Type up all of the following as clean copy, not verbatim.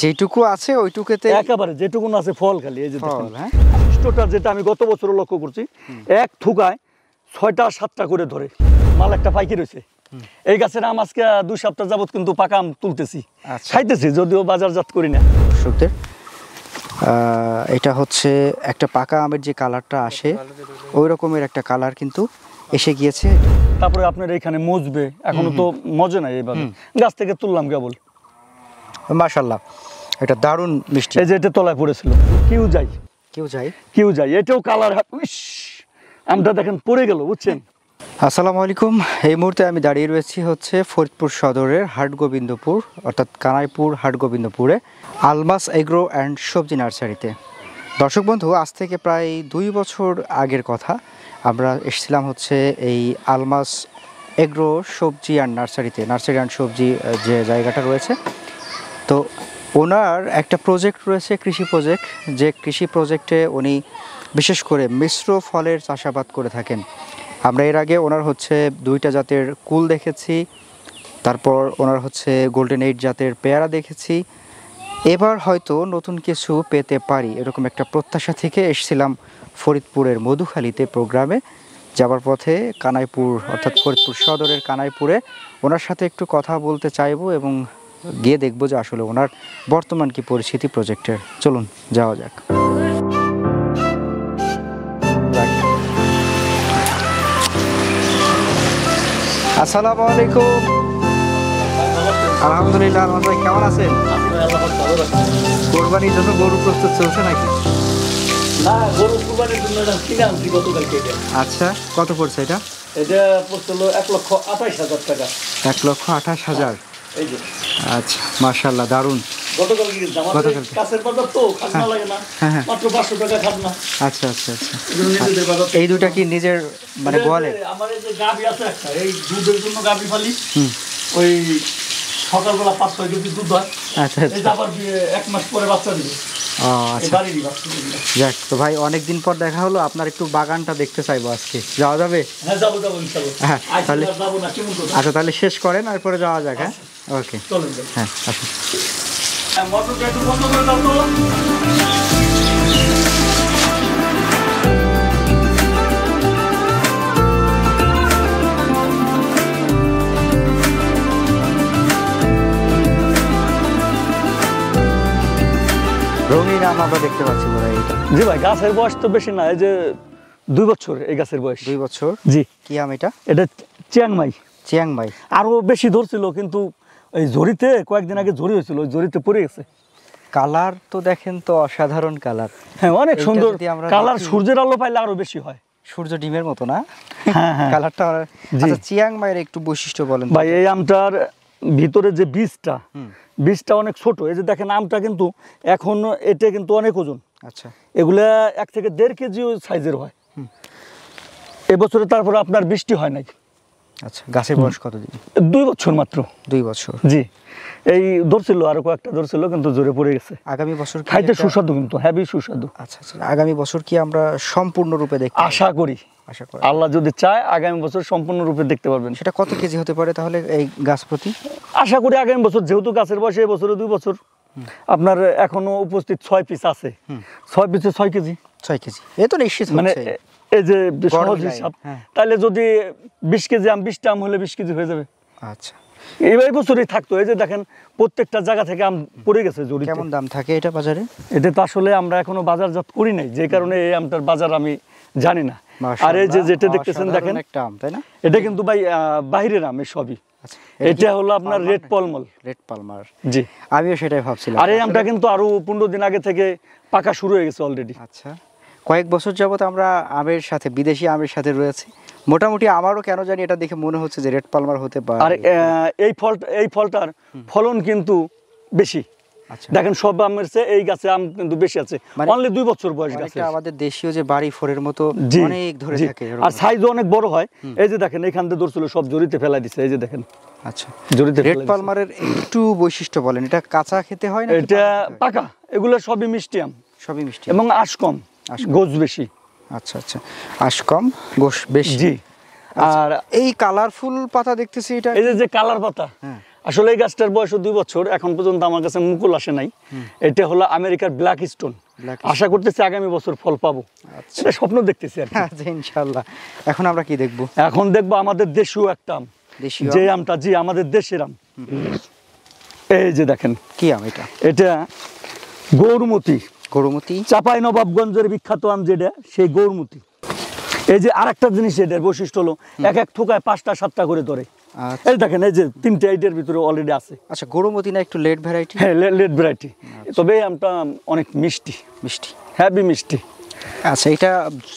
যেটুকু আছে ওইটুকুতে একেবারে যেটুকু আছে ফল খালি এই যে ফল। হ্যাঁ, স্টোটা যেটা আমি গত বছর লক্ষ্য করছি, এক থুকায় 6টা 7টা করে ধরে মাল একটা পাইকি রয়েছে। এই গাছের আম আজকে 2 সপ্তাহ যাবত কিন্তু পাকা আম তুলতেছি, আচ্ছা। খাইতেছি, যদিও বাজারজাত করি না। দর্শকদের এটা হচ্ছে একটা পাকা আমের যে কালারটা আসে ওই রকমের একটা কালার কিন্তু এসে গিয়েছে। তারপরে আপনার এখানে মজবে, এখনো তো মজে নাই, এইভাবে গাছ থেকে তুললাম কেবল। মাশাআল্লাহ, এটা দারুণ মিষ্টি। এই যে এটা তলায় পড়েছিল, কেউ যাই কেউ যাই এটাও কালার। আমটা দেখেন পড়ে গেল, বুঝছেন। আসসালামু আলাইকুম। এই মুহূর্তে আমি দাঁড়িয়ে রয়েছি হচ্ছে ফরিদপুর সদরের হাটগোবিন্দপুর অর্থাৎ কানাইপুর হাটগোবিন্দপুরে আলমাস এগ্রো অ্যান্ড সবজি নার্সারিতে। দর্শক বন্ধু, আজ থেকে প্রায় 2 বছর আগের কথা, আমরা এসেছিলাম হচ্ছে এই আলমাস এগ্রো সবজি অ্যান্ড নার্সারি অ্যান্ড সবজি যে জায়গাটা রয়েছে। তো ওনার একটা প্রজেক্ট রয়েছে, কৃষি প্রজেক্ট, যে কৃষি প্রজেক্টে উনি বিশেষ করে মিশ্র ফলের চাষাবাদ করে থাকেন। আমরা এর আগে ওনার হচ্ছে 2টা জাতের কুল দেখেছি, তারপর ওনার হচ্ছে গোল্ডেন 8 জাতের পেয়ারা দেখেছি। এবার হয়তো নতুন কিছু পেতে পারি এরকম একটা প্রত্যাশা থেকে এসেছিলাম ফরিদপুরের মধুখালীতে প্রোগ্রামে। যাবার পথে কানাইপুর অর্থাৎ ফরিদপুর সদরের কানাইপুরে ওনার সাথে একটু কথা বলতে চাইবো এবং গিয়ে দেখবো যে আসলে ওনার বর্তমান কি পরিস্থিতি প্রজেক্টের। চলুন যাওয়া যাক। আসসালামু আলাইকুম। আলহামদুলিল্লাহ। আলমান ভাই কেমন আছেন? কোরবানির জন্য গরু প্রস্তুত চলছে নাকি? না, গরু কুরবানির জন্য কিনে আনছি গতকালকে। আচ্ছা, কত পড়ছে এটা? এটা পড়ছিল 1,28,000 টাকা। 1,28,000। এই যে আচ্ছা, মাশাআল্লাহ, দারুণ। গতকালকে আমাদের কাছের বাজার তো খাজনা লাগে না, হ্যাঁ। মাত্র 500 টাকা খাজনা। আচ্ছা আচ্ছা আচ্ছা। এগুলো নিজেদের বাজার। এই দুটা কি নিজের মানে গোয়ালে? আমার এই যে গাভী আছে একটা, এই দুধের জন্য গাভী ফালি, ওই সকালবেলা 5-6 কেজি দুধ হয়। আচ্ছা এই আচ্ছা। যে আবার 1 মাস পরে বাচ্চা দিবে। ও এই আচ্ছা, বাড়িরই বাচ্চা দিবে। যাক। তো ভাই, অনেকদিন পর দেখা হলো, আপনার একটু বাগানটা দেখতে চাইবো আজকে, যাওয়া যাবে? হ্যাঁ, যাবো ইনশাআল্লাহ। হ্যাঁ, তাহলে যাবো না কেমন কথা। আচ্ছা, তাহলে শেষ করেন তারপরে যাওয়া যাক। হ্যাঁ, ওকে, চলেন। হ্যাঁ আসুন। মোটরটা একটু বন্ধ করে দাও তো। রঙিন আম আমরা দেখতে পাচ্ছি বোধ হয় এটা। জি ভাই, গাছের বয়স তো বেশি না, এই যে 2 বছর এই গাছের বয়স। 2 বছর। জি। কি আম এটা? এটা চিয়াংমাই। চিয়াংমাই। আরো বেশি ধরছিল, কিন্তু এই ঝড়িতে কয়েকদিন আগে ঝড়ি হয়েছিল, ওই ঝড়িতে পড়ে গেছে। কালার তো দেখেন তো অসাধারণ কালার। হ্যাঁ, অনেক এইটা সুন্দর যদি আমরা কালার। দেখি- সূর্যের আলো পাইলে আরো বেশি হয়। সূর্য ডিমের মতো না? হ্যাঁ হ্যাঁ। কালারটা। জি। আচ্ছা, চিয়াংমাইয়ের একটু বৈশিষ্ট্য বলেন তো। ভাই, এই আমটার ভিতরে যে বীজটা অনেক ছোট। এই যে দেখেন আমটা কিন্তু এখন এটা কিন্তু অনেক ওজন। আচ্ছা। এগুলা 1 থেকে 1.5 কেজি সাইজের হয়। এবছরে তারপরে আপনার বৃষ্টি হয় নাই। আচ্ছা, গাছের বয়স কতদিন? 2 বছর মাত্র। 2 বছর। জি। এই ধরছিল, আরো কয়েকটা ধরছিল, কিন্তু জোরে পড়ে গেছে। আগামী বছর কি খাইতে একটা- সুস্বাদু, কিন্তু হেভি সুস্বাদু। আচ্ছা আচ্ছা, আগামী বছর কি আমরা সম্পূর্ণরূপে দেখতে পাবো? আশা করি, আশা করি। আল্লাহ যদি চায় আগামী বছর সম্পূর্ণ রূপে দেখতে পারবেন। সেটা কত কেজি হতে পারে তাহলে এই গাছ প্রতি? আশা করি আগামী বছর, যেহেতু গাছের বয়স এই বছরে 2 বছর, আপনার এখনো উপস্থিত 6 পিস আছে। 6 পিসে 6 কেজি। 6 কেজি, এ তো নিশ্চিত মানে হচ্ছে। এই যে গড় সহজ মিলাই, হিসাব, হ্যাঁ। তাহলে যদি 20 কেজি আম, 20টা আম হলে 20 কেজি হয়ে যাবে। আচ্ছা, এই বছরই থাকতো। এই যে দেখেন প্রত্যেকটা জায়গা থেকে আম পড়ে গেছে জড়িতে। কেমন দাম থাকে এটা বাজারে? এটা তো আসলে আমরা এখনো বাজারজাত করি নাই, যে কারণে এই আমটার বাজার আমি জানি না। মাশাআল্লাহ, আর এই যে যেটা দেখতেছেন অসাধারণ দেখেন, একটা আম, তাই না? এটা কিন্তু ভাই বাহিরের আম এই সবই। আচ্ছা, এটা হলো আপনার রেড পলমল। রেড পালমার। জি। আমিও সেটাই ভাবছিলাম। আর এই আমটা কিন্তু আরো 15 দিন আগে থেকে পাকা শুরু হয়ে গেছে অলরেডি। আচ্ছা, কয়েক বছর যাবত আমরা আমের সাথে, বিদেশি আমের সাথে রয়েছে। মোটামুটি আমারও কেন জানি এটা দেখে মনে হচ্ছে যে রেড পালমার হতে পারে। আর এই ফলটার ফলন কিন্তু বেশি। আচ্ছা, দেখেন সব আমের চেয়ে এই গাছে আম কিন্তু বেশি আছে। মানে অনলি 2 বছর বয়স গাছে। এটা আমাদের দেশীয় যে বাড়ি ফোরের মতো জি, অনেক ধরে জি। থাকে আর সাইজও অনেক বড় হয়। এই যে দেখেন এখান থেকে ধরছিল, সব জড়িতে ফেলাই দিছে। এই যে দেখেন। আচ্ছা, জড়িতে রেড পালমারের একটু বৈশিষ্ট্য বলেন। এটা কাঁচা খেতে হয় না? এটা পাকা। এগুলো সবই মিষ্টি আম সবই মিষ্টি এবং আঁশ কম, গোছ বেশি। আচ্ছা আচ্ছা, আঁশ কম, গোশ বেশি। জি। আচ্ছা, আর এই কালারফুল পাতা দেখতেছি, এটা এই যে কালার পাতা, হ্যাঁ। আসলে এই গাছটার বয়স 2 বছর, এখন পর্যন্ত আমার কাছে মুকুল আসে নাই। এটা হলো আমেরিকার ব্ল্যাক স্টোন। আশা করতেছি আগামী বছর ফল পাবো, এটা স্বপ্ন দেখতেছি আর কি। আচ্ছা ইনশাআল্লাহ। এখন আমরা কি দেখব? এখন দেখবো আমাদের দেশীয় একটা আম, দেশীয় যে আমটা, জি আমাদের দেশের আম। এই যে দেখেন কি আম এটা? এটা গৌরমতি, গরুমতি। চাঁপাই নবাবগঞ্জের বিখ্যাত আম যেটা, সেই গৌরমতি। এই যে আরেকটা জিনিস, এটার বৈশিষ্ট্য হলো এক এক থোকায় 5টা 7টা করে ধরে। আচ্ছা। এই দেখেন, এই যে 3টে এইটার ভিতরে অলরেডি আছে। আচ্ছা, গরুমতি না একটু লেট ভ্যারাইটি? হ্যাঁ, লেট ভ্যারাইটি। তবে এই আমটা অনেক মিষ্টি, মিষ্টি, হ্যাভি মিষ্টি। আচ্ছা, এটা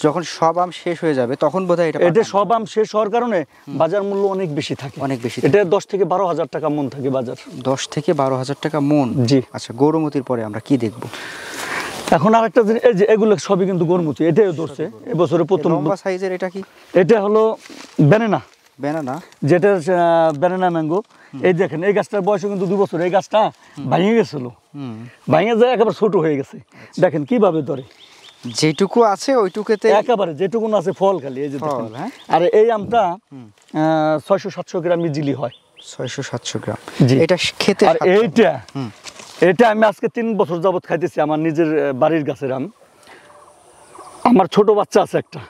যখন সব আম শেষ হয়ে যাবে তখন বোধহয় এটা এটা সব আম শেষ হওয়ার কারণে বাজার মূল্য অনেক বেশি থাকে, অনেক বেশি। এটা 10 থেকে 12,000 টাকা মন থাকে বাজার। 10 থেকে 12,000 টাকা মন? জি। আচ্ছা, গরুমতির পরে আমরা কি দেখব? এখন আরেকটা জিনিস, এই যে এগুলো সবই কিন্তু গরমুচি, এটাও ধরছে এবছরে প্রথম। লম্বা সাইজের এটা কি? এটা হলো ব্যানানা, ব্যানানা, যেটা ব্যানানা ম্যাঙ্গো। এই দেখেন, এই গাছটার বয়স কিন্তু 2 বছর। এই গাছটা ভেঙে গেছিল, ভেঙে যায় একেবারে ছোট হয়ে গেছে। দেখেন কিভাবে ধরে, যেটুকু আছে ওইটুকুতে একেবারে যেটুকু আছে ফল খালি। এই যে দেখেন, হ্যাঁ। আর এই আমটা 600-700 গ্রাম ইজিলি হয়। 600-700 গ্রাম। জি। এটা খেতে আর এইটা আমি আজকে 3 বছর যাবত খাইতেছি, আমার নিজের বাড়ির গাছের আম। আমার ছোট বাচ্চা আছে একটা,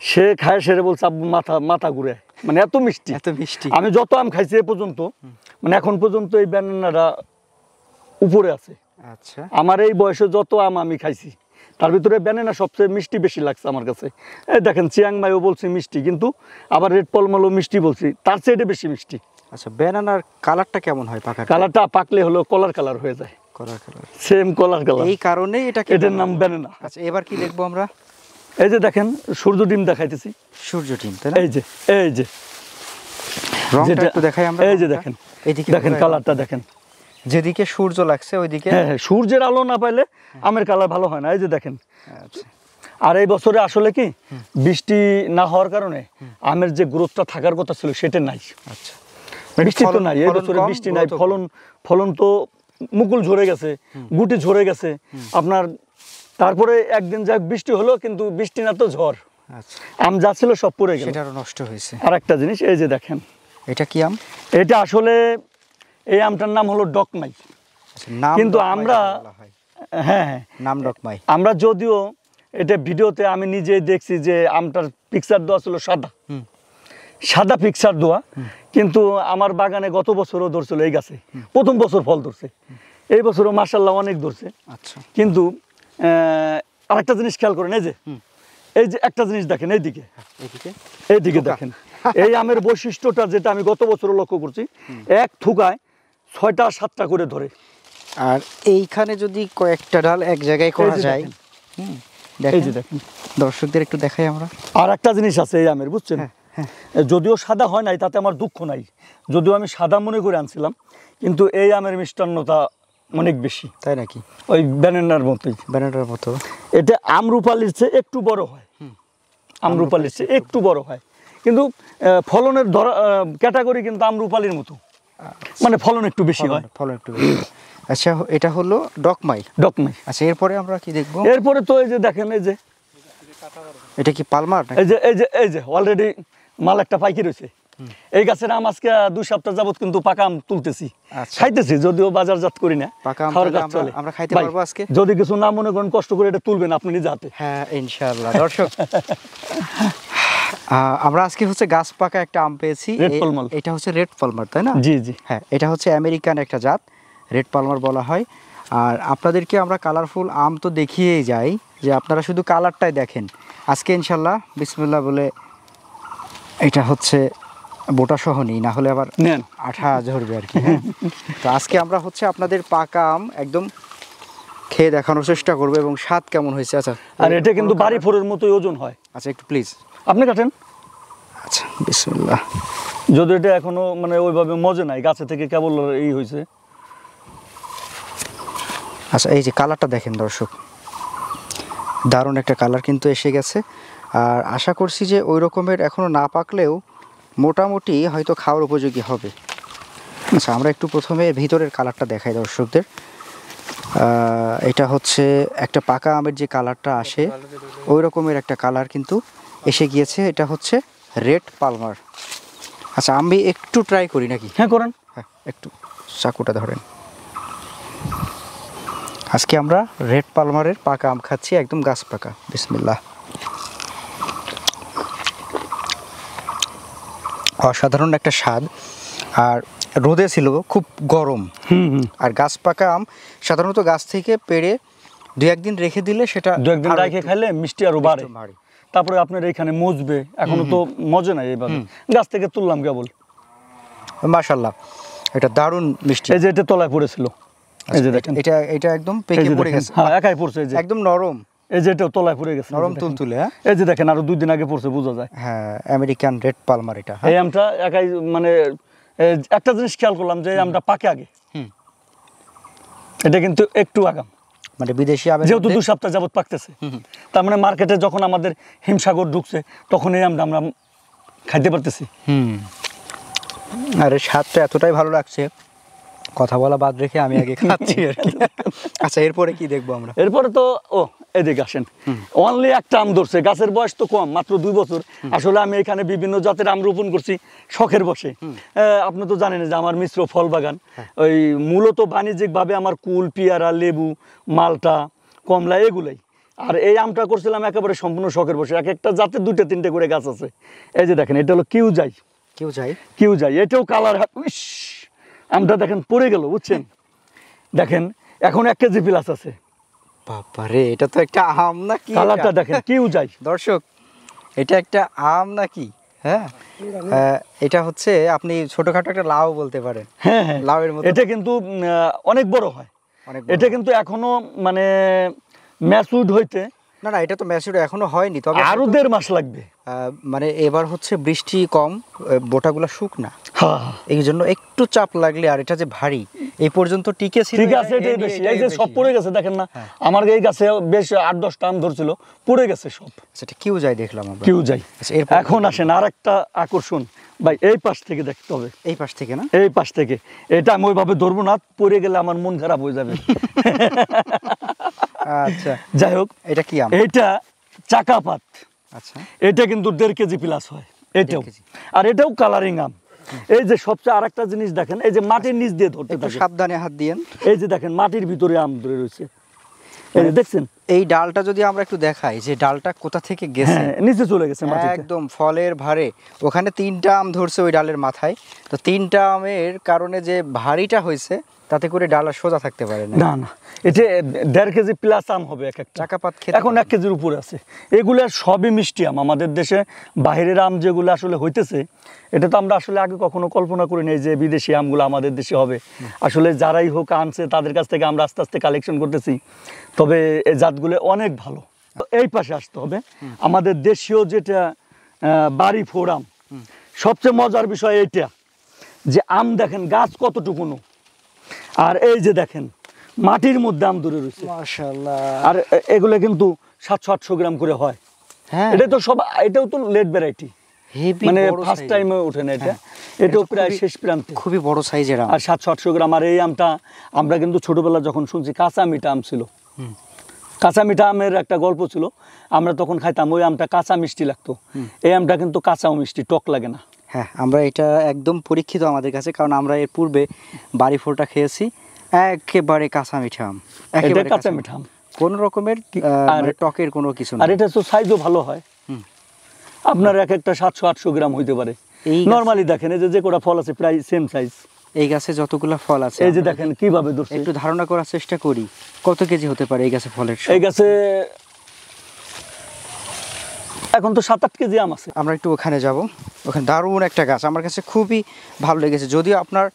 সে খায়, সেরে বলছে আব্বু মাথা ঘুরে, মানে এত মিষ্টি, এত মিষ্টি। আমি যত আম খাইছি এ পর্যন্ত, মানে এখন পর্যন্ত এই ব্যানানাটা উপরে আছে। আচ্ছা, আমার এই বয়সে যত আম আমি খাইছি তার ভিতরে ব্যানানা সবচেয়ে মিষ্টি বেশি লাগছে আমার কাছে। এই দেখেন, চিয়াংমাইও বলছি মিষ্টি, কিন্তু আবার রেড পলমালও মিষ্টি বলছি, তার চেয়ে এটা বেশি মিষ্টি। আচ্ছা, ব্যানানার কালারটা কেমন হয় পাকা? কালারটা পাকলে হলো কলার কালার হয়ে যায়, কলার কালার, সেম কলার কালার, এই কারণেই এটার নাম ব্যানানা। আচ্ছা, এবার কি দেখবো আমরা? এই যে দেখেন, সূর্য ডিম দেখাইতেছি। সূর্য ডিম, তাই না? এই যে রংটা একটু দেখাই আমরা। এই যে দেখেন, এইদিকে দেখেন কালারটা দেখেন, যেদিকে সূর্য লাগছে ওইদিকে। হ্যাঁ হ্যাঁ, সূর্যের আলো না পাইলে আমের কালার ভালো হয় না। এই যে দেখেন। আচ্ছা, আর এই বছরে আসলে কি বৃষ্টি না হওয়ার কারণে আমের যে গ্রোথটা থাকার কথা ছিল সেটা নাই। আচ্ছা, বৃষ্টি তো নাই, এই বছরে বৃষ্টি নাই, ফলন তো মুকুল ঝরে গেছে, গুটি ঝরে গেছে আপনার। তারপরে একদিন যাক বৃষ্টি হলো, কিন্তু বৃষ্টি না তো ঝড়, আচ্ছা, আম যা ছিল সব পড়ে গেল, সেটা আরো নষ্ট হয়েছে। আর একটা জিনিস, এই যে দেখেন, এটা কি আম? এটা আসলে এই আমটার নাম হলো ডকমাই। আচ্ছা, নাম কিন্তু ডকমাই আমরা, বলা হয়। হ্যাঁ হ্যাঁ, নাম ডকমাই। আমরা যদিও এটা ভিডিওতে আমি নিজেই দেখছি যে আমটার পিকচার দেওয়া ছিল সাদা পিকচার দেওয়া, কিন্তু আমার বাগানে গত বছরও ধরছিল এই গাছে, প্রথম বছর ফল ধরছে, এই বছরও মাশাআল্লাহ অনেক ধরছে। আচ্ছা, কিন্তু আরেকটা জিনিস খেয়াল করেন, এই যে একটা জিনিস দেখেন, এইদিকে দেখেন, এই আমের বৈশিষ্ট্যটা যেটা আমি গত বছরও লক্ষ্য করছি, এক থুকায় 6টা 7টা করে ধরে। আর এইখানে যদি কয়েকটা ডাল এক জায়গায় করা যায়, এই যে দেখেন, দর্শকদের একটু দেখাই আমরা। আর একটা জিনিস আছে এই আমের, বুঝছেন, যদিও সাদা হয় নাই তাতে আমার দুঃখ নাই, যদিও আমি সাদা মনে করে আনছিলাম, কিন্তু এই আমের মিষ্টান্নতা অনেক বেশি। তাই নাকি? ওই ব্যানানার মতোই, ব্যানানার মতো। এটা আমরুপালির চেয়ে একটু বড় হয়, আমরুপালির চেয়ে একটু বড় হয়, কিন্তু ফলনের ক্যাটাগরি কিন্তু আমরুপালির মতো, মানে ফলন একটু বেশি হয়, ফলন একটু বেশি। আচ্ছা, এটা হলো ডকমাই। আচ্ছা, এরপরে আমরা কি দেখবো? এরপরে তো এই যে দেখেন, এই যে এটা কি পালমার? এই যে অলরেডি মাল একটা পাইকি রয়েছে। এই গাছের আম আজকে 2 সপ্তাহ যাবত কিন্তু পাকা আম তুলতেছি, খাইতেছি, যদিও বাজারজাত করি না, খাওয়ার কাজ চলে। আমরা খাইতে পারবো আজকে? যদি কিছু না মনে করেন, কষ্ট করে এটা তুলবেন আপনি নিজে হাতে। হ্যাঁ, ইনশাআল্লাহ। দর্শক, আমরা আজকে হচ্ছে গাছ পাকা একটা আম পেয়েছি। এটা হচ্ছে রেড পালমার, তাই না? জি জি, হ্যাঁ, এটা হচ্ছে আমেরিকান একটা জাত, রেড পালমার বলা হয়। আর আপনাদেরকে আমরা কালারফুল আম তো দেখিয়েই যাই, যে আপনারা শুধু কালারটাই দেখেন। আজকে ইনশাল্লাহ বিসমিল্লাহ বলে এটা হচ্ছে বোটা সহ নিই, না হলে আবার আঠা ঝরবে আর কি। তো আজকে আমরা হচ্ছে আপনাদের পাকা আম একদম খেয়ে দেখানোর চেষ্টা করবো এবং স্বাদ কেমন হয়েছে। আচ্ছা, আর এটা কিন্তু বাড়ি ফোরের মতোই ওজন হয়। আচ্ছা, একটু প্লিজ আপনি কাটেন। আচ্ছা, বিসমিল্লাহ। যদি এটা এখনো মানে ওইভাবে মজে নাই, গাছে থেকে কেবল এই হয়েছে। আচ্ছা, এই যে কালারটা দেখেন দর্শক, দারুণ একটা কালার কিন্তু এসে গেছে। আর আশা করছি যে ওই রকমের এখনও না পাকলেও মোটামুটি হয়তো খাওয়ার উপযোগী হবে। আচ্ছা, আমরা একটু প্রথমে ভিতরের কালারটা দেখাই দর্শকদের। এটা হচ্ছে একটা পাকা আমের যে কালারটা আসে, ওই রকমের একটা কালার কিন্তু এসে গিয়েছে। এটা হচ্ছে রেড পালমার। আচ্ছা, আমি একটু ট্রাই করি নাকি? হ্যাঁ, করেন। হ্যাঁ। একটু চাকুটা ধরেন। আজকে আমরা রেড পালমারের পাকা আম খাচ্ছি, একদম গাছ পাকা। বিসমিল্লাহ। অসাধারণ একটা স্বাদ, আর রোদে ছিল, খুব গরম। আর গাছ পাকা আম সাধারণত গাছ থেকে পেড়ে 2-1 দিন রেখে দিলে সেটা 2-1 দিন রেখে খাইলে মিষ্টি আরো বাড়ে। তারপরে আপনার এখানে মজবে, এখনো তো মজে নাই, এইভাবে গাছ থেকে তুললাম কেবল। মাশাআল্লাহ, এটা দারুণ মিষ্টি। এই যে এটা তলায় পড়েছিল, এই যে দেখেন, এটা একদম পেকে পড়ে গেছে। হ্যাঁ, একাই পড়ছে, এই যে একদম নরম। এই যে এটাও তলায় পড়ে গেছে, নরম তুলতুলে। হ্যাঁ, এই যে দেখেন আরো 2 দিন আগে পড়ছে, বোঝা যায়। হ্যাঁ, আমেরিকান রেড পালমার এটা। এই আমটা একাই, মানে একটা জিনিস খেয়াল করলাম যে আমটা পাকে আগে, এটা কিন্তু একটু আগাম, মানে বিদেশি আম, যেহেতু 2 সপ্তাহ যাবত পাকতেছে। তার মানে মার্কেটে যখন আমাদের হিমসাগর ঢুকছে তখন এই আমটা আমরা খাইতে পারতেছি। আরে স্বাদটা এতটাই ভালো লাগছে, কথা বলা বাদ রেখে আমি আগে খাচ্ছি আর কি। আচ্ছা, এরপরে কি দেখবো আমরা? এরপরে তো এদিকে আসেন, অনলি একটা আম ধরছে, গাছের বয়স তো কম, মাত্র 2 বছর। আসলে আমি এখানে বিভিন্ন জাতের আম রোপণ করছি শখের বসে। আপনি তো জানেন যে আমার মিশ্র ফল বাগান, ওই মূলত বাণিজ্যিকভাবে আমার কুল, পেয়ারা, লেবু, মালটা, কমলা এগুলাই। আর এই আমটা করছিলাম একেবারে সম্পূর্ণ শখের বসে। এক একটা জাতে 2-3টে করে গাছ আছে। এই যে দেখেন, এটা হলো কিউজাই। এটাও কালার, আমটা দেখেন পড়ে গেল, বুঝছেন? দেখেন এখন 1 কেজি প্লাস আছে। বাবারে, এটা তো একটা আম নাকি? কালারটা দেখেন, কিউজাই। দর্শক, এটা একটা আম নাকি? হ্যাঁ, এটা হচ্ছে আপনি ছোটখাটো একটা লাউ বলতে পারেন। হ্যাঁ, লাউয়ের মতো। এটা কিন্তু অনেক বড় হয়। এটা কিন্তু এখনো মানে ম্যাচুরড হইতে, না, এটা তো ম্যাচিউর এখনো হয়নি, তবে আরো 1.5 মাস লাগবে। মানে এবার হচ্ছে বৃষ্টি কম, বোটাগুলো শুকনা, হ্যাঁ, এই জন্য একটু চাপ লাগলে। আর এটা যে ভারী, এই পর্যন্ত টিকে ছিল। ঠিক আছে, এটাই বেশি। এই যে সব পড়ে গেছে, দেখেন না, আমার এই গাছে বেশ 8-10টা আম ধরছিল, পড়ে গেছে সব। সেটা কিউজাই দেখলাম আমরা, কিউজাই। এখন আসেন আরেকটা আকর্ষণ ভাই, এই পাশ থেকে দেখতে হবে। এই পাশ থেকে না? এই পাশ থেকে। এটা আমি ওইভাবে ধরবো না, পড়ে গেলে আমার মন খারাপ হয়ে যাবে। আচ্ছা, যাই হোক, এটা কি আম? এটা চাকাপাত। আচ্ছা, এটা কিন্তু 1.5 কেজি প্লাস হয় এটাও। আর এটাও কালারিং আম। এই যে সবচেয়ে আরেকটা জিনিস দেখেন, এই যে মাটির নিচ দিয়ে ধরতে একটু থাকে, সাবধানে হাত দিয়েন। এই যে দেখেন মাটির ভিতরে আম ধরে রয়েছে, এই যে দেখছেন। এই ডালটা যদি আমরা একটু দেখাই, যে ডালটা কোথা থেকে গেছে, হ্যাঁ, নিচে চলে গেছে মাটিতে। একদম ফলের ভারে। ওখানে 3টা আম ধরছে ওই ডালের মাথায়, তো 3টা আমের কারণে যে ভারীটা হয়েছে, তাতে করে ডাল আর সোজা থাকতে পারে না। না, এটা 1.5 কেজি প্লাস আম হবে এক একটা। চাকাপাত খেতে এখন 1 কেজির উপরে আছে। এগুলো সবই মিষ্টি আম। আমাদের দেশে বাইরের আম যেগুলো আসলে হইতেছে, এটা তো আমরা আসলে আগে কখনো কল্পনা করি নাই যে বিদেশি আমগুলো আমাদের দেশে হবে। আসলে যারাই হোক আনছে, তাদের কাছ থেকে আমরা আস্তে আস্তে কালেকশন করতেছি। তবে এই জাতগুলো অনেক ভালো। এই পাশে আসতে হবে, আমাদের দেশীয় যেটা বাড়ি ফোর আম। সবচেয়ে মজার বিষয় এটা যে আম দেখেন গাছ কতটুকুনো, আর এই যে দেখেন মাটির মধ্যে আম ধরে রয়েছে, মাশাআল্লাহ। আর এগুলো কিন্তু 700-800 গ্রাম করে হয়। হ্যাঁ, এটা তো সব, এটাও তো লেট ভ্যারাইটি, হেভি, মানে বড় ফার্স্ট size। টাইমে ওঠে না এটা। এটা এটাও তো প্রায় শেষ প্রান্তে, খুবই বড় সাইজের আম। আর 700-800 গ্রাম। আর এই আমটা আমরা কিন্তু ছোটবেলা যখন শুনছি, কাঁচা মিঠা আম ছিল। কাঁচা মিঠা আমের একটা গল্প ছিল, আমরা তখন খাইতাম, ওই আমটা কাঁচা মিষ্টি লাগতো। এই আমটা কিন্তু কাঁচাও মিষ্টি, টক লাগে না। হ্যাঁ, আমরা এটা একদম পরীক্ষিত আমাদের কাছে, কারণ আমরা এর পূর্বে বাড়ি ফোরটা খেয়েছি, একেবারে কাঁচা মিঠা আম, এটা একেবারে কাঁচা মিঠা আম, কোন রকমের মানে টকের কোনো কিছু না। আর এটা তো সাইজও ভালো হয়। আপনার এক একটা 700-800 গ্রাম হইতে পারে। নরমালি দেখেন, এই যে কটা ফল আছে প্রায় সেম সাইজ। এই গাছে যতগুলো ফল আছে, এই যে দেখেন কিভাবে ধরছে। একটু ধারণা করার চেষ্টা করি কত কেজি হতে পারে এই গাছে ফলের। এই গাছে এখন তো 7-8 কেজি আম আছে। আমরা একটু ওখানে যাব, ওখানে দারুণ একটা গাছ আমার কাছে খুবই ভালো লেগেছে, যদিও আপনার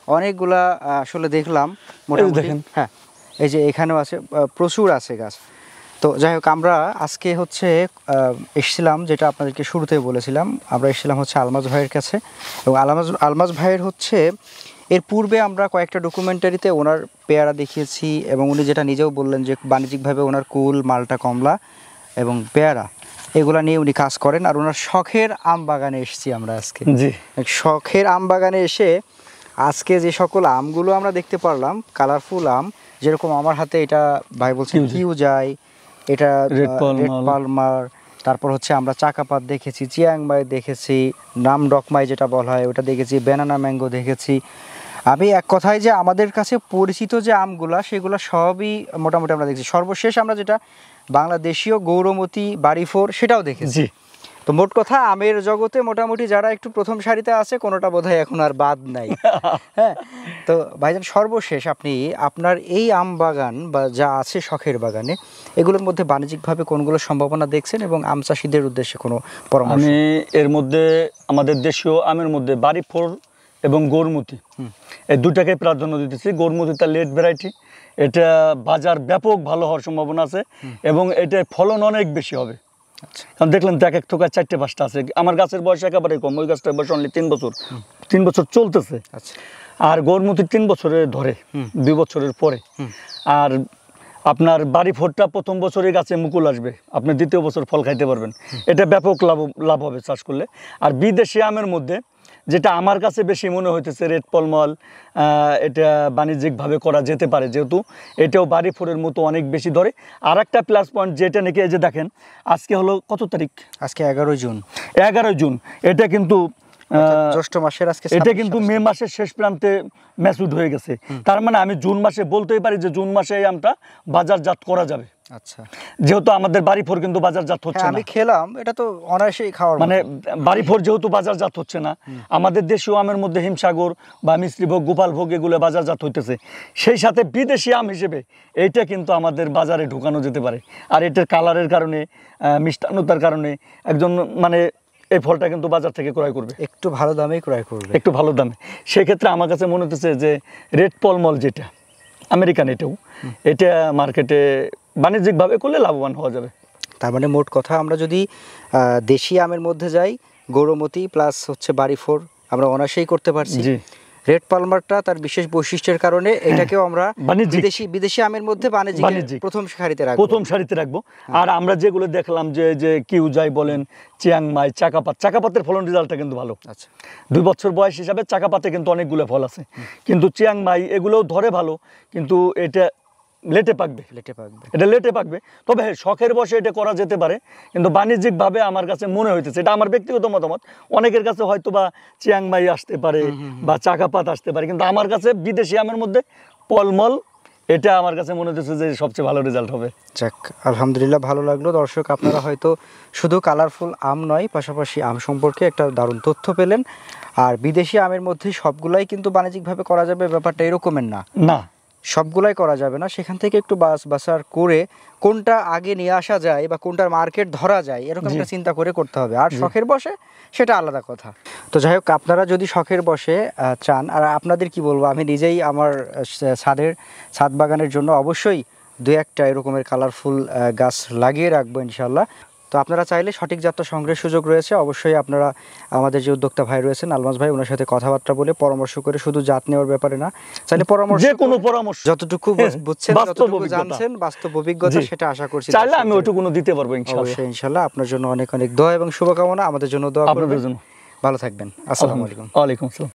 অনেকগুলা আসলে দেখলাম মোটামুটি। দেখেন, হ্যাঁ, এই যে এখানেও আছে, প্রচুর আছে গাছ। তো যাই হোক, আমরা আজকে হচ্ছে এসেছিলাম, যেটা আপনাদেরকে শুরুতেই বলেছিলাম, আমরা এসেছিলাম হচ্ছে আলমাজ ভাইয়ের কাছে। এবং আলমাজ ভাইয়ের হচ্ছে এর পূর্বে আমরা কয়েকটা ডকুমেন্টারিতে ওনার পেয়ারা দেখিয়েছি, এবং উনি যেটা নিজেও বললেন যে বাণিজ্যিকভাবে ওনার কুল, মালটা, কমলা এবং পেয়ারা এগুলা নিয়ে উনি কাজ করেন। আর ওনার শখের আম বাগানে এসেছি আমরা আজকে। জি, শখের আম বাগানে এসে আজকে যে সকল আমগুলো আমরা দেখতে পারলাম, কালারফুল আম, যেরকম আমার হাতে এটা ভাই বলছেন কিউজাই, এটা রেড পালমার, তারপর হচ্ছে আমরা চাকাপাত দেখেছি, চিয়াংমাই দেখেছি, নাম ডকমাই যেটা বলা হয় ওটা দেখেছি, ব্যানানা ম্যাঙ্গো দেখেছি, আমি এক কথায় যে আমাদের কাছে পরিচিত যে আমগুলা সেগুলো সবই মোটামুটি আমরা দেখছি, সর্বশেষ আমরা যেটা বাংলাদেশীয় গৌরমতি বাড়িফোর সেটাও দেখেছি। জি, তো মোট কথা আমের জগতে মোটামুটি যারা একটু প্রথম সারিতে আছে কোনোটা বোধহয় এখন আর বাদ নাই। হ্যাঁ, তো ভাইজান সর্বশেষ আপনি আপনার এই আম বাগান বা যা আছে শখের বাগানে এগুলোর মধ্যে বাণিজ্যিকভাবে কোনগুলো সম্ভাবনা দেখছেন এবং আম চাষিদের উদ্দেশ্যে কোনো পরামর্শ? আমি এর মধ্যে আমাদের দেশীয় আমের মধ্যে বাড়িফোর এবং গৌরমতি এই দুটাকে প্রাধান্য দিতেছি। গৌরমতিটা লেট ভ্যারাইটি, এটা বাজার ব্যাপক ভালো হওয়ার সম্ভাবনা আছে এবং এটার ফলন অনেক বেশি হবে। আচ্ছা, কারণ দেখলেন তো এক এক থোকায় 4-5টা আছে। আমার গাছের বয়স একেবারে কম, ওই গাছটার বয়স অনলি 3 বছর, 3 বছর চলতেছে। আচ্ছা, আর গৌরমতি 3 বছরে ধরে, 2 বছরের পরে। আর আপনার বাড়িফোরটা প্রথম বছরে গাছে মুকুল আসবে, আপনি দ্বিতীয় বছর ফল খাইতে পারবেন। এটা ব্যাপক লাভ হবে চাষ করলে। আর বিদেশি আমের মধ্যে যেটা আমার কাছে বেশি মনে হইতেছে রেড পলমল, এটা বাণিজ্যিকভাবে করা যেতে পারে, যেহেতু এটাও বাড়িফোরের মতো অনেক বেশি ধরে। আর একটা প্লাস পয়েন্ট যেটা নাকি এই যে দেখেন, আজকে হলো কত তারিখ? আজকে 11 জুন। 11 জুন। এটা কিন্তু জ্যৈষ্ঠ মাসের আজকে এটা কিন্তু মে মাসের শেষ প্রান্তে ম্যাচুড হয়ে গেছে। তার মানে আমি জুন মাসে বলতেই পারি যে জুন মাসে এই আমটা বাজারজাত করা যাবে। আচ্ছা, যেহেতু আমাদের বাড়িফোর কিন্তু বাজারজাত হচ্ছে হ্যাঁ না, আমি খেলাম, এটা তো অনায়াসেই খাওয়ার মানে বাড়িফোর যেহেতু বাজারজাত হচ্ছে না, আমাদের দেশীয় আমের মধ্যে হিমসাগর বা মিশ্রিভোগ, গোপালভোগ এগুলো বাজারজাত হইতেছে। সেই সাথে বিদেশি আম হিসেবে এইটা কিন্তু আমাদের বাজারে ঢোকানো যেতে পারে। আর এটার কালারের কারণে, মিষ্টান্নতার কারণে একজন মানে এই ফলটা কিন্তু বাজার থেকে ক্রয় করবে, একটু ভালো দামেই ক্রয় করবে, একটু ভালো দামে। সেক্ষেত্রে আমার কাছে মনে হতেছে যে রেড পলমল যেটা আমেরিকান, এটা মার্কেটে বাণিজ্যিকভাবে করলে লাভবান হওয়া যাবে। তার মানে মোট কথা আমরা যদি দেশি আমের মধ্যে যাই, গৌরমতি প্লাস হচ্ছে বাড়িফোর আমরা অনায়াসেই করতে পারছি। জি, রেড পালমারটা তার বিশেষ বৈশিষ্ট্যের কারণে এটাকেও আমরা বাণিজ্যিক। বিদেশি আমের মধ্যে বাণিজ্যিক প্রথম সারিতে রাখবো। প্রথম সারিতে রাখবো। আর আমরা যেগুলো দেখলাম যে কিউজাই বলেন, চিয়াংমাই, চাকাপাতের ফলন রেজাল্টটা কিন্তু ভালো। আচ্ছা, 2 বছর বয়স হিসাবে চাকাপাতে কিন্তু অনেকগুলো ফল আছে, কিন্তু চিয়াংমাই এগুলোও ধরে ভালো, কিন্তু এটা লেটে পাকবে। এটা লেটে পাকবে। তবে হ্যাঁ, শখের বসে এটা করা যেতে পারে, কিন্তু বাণিজ্যিকভাবে আমার কাছে মনে হইতেছে, এটা আমার ব্যক্তিগত মতামত, অনেকের কাছে হয়তো বা চিয়াংমাই আসতে পারে বা চাকাপাত আসতে পারে, কিন্তু আমার কাছে বিদেশি আমের মধ্যে পলমল এটা আমার কাছে মনে হচ্ছে যে সবচেয়ে ভালো রেজাল্ট হবে। যাক, আলহামদুলিল্লাহ, ভালো লাগলো। দর্শক, আপনারা হয়তো শুধু কালারফুল আম নয়, পাশাপাশি আম সম্পর্কে একটা দারুণ তথ্য পেলেন। আর বিদেশি আমের মধ্যে সবগুলাই কিন্তু বাণিজ্যিকভাবে করা যাবে ব্যাপারটা এরকমের না, সবগুলাই করা যাবে না। সেখান থেকে একটু বাছার করে কোনটা আগে নিয়ে আসা যায় বা কোনটার মার্কেট ধরা যায় এরকম একটা চিন্তা করে করতে হবে। আর শখের বসে সেটা আলাদা কথা। তো যাই হোক, আপনারা যদি শখের বসে চান, আর আপনাদের কি বলবো, আমি নিজেই আমার ছাদ বাগানের জন্য অবশ্যই 2-1টা এরকমের কালারফুল গাছ লাগিয়ে রাখবো ইনশাল্লাহ। তো আপনারা চাইলে সঠিক জাতটা সংগ্রহের সুযোগ রয়েছে। অবশ্যই আপনারা আমাদের যে উদ্যোক্তা ভাই রয়েছেন আলমাস ভাই, ওনার সাথে কথাবার্তা বলে পরামর্শ করে, শুধু জাত নেওয়ার ব্যাপারে না, চাইলে যে কোনো পরামর্শ যতটুকু বুঝছেন, যতটুকু জানছেন, বাস্তব অভিজ্ঞতা, সেটা আশা করছি চাইলে আমি ওইটুকু দিতে পারবো ইনশাআল্লাহ। আপনার জন্য অনেক অনেক দোয়া এবং শুভকামনা, আমাদের জন্য দোয়া করবেন। ভালো থাকবেন। আসসালামু আলাইকুম। ওয়ালাইকুম আসসালাম।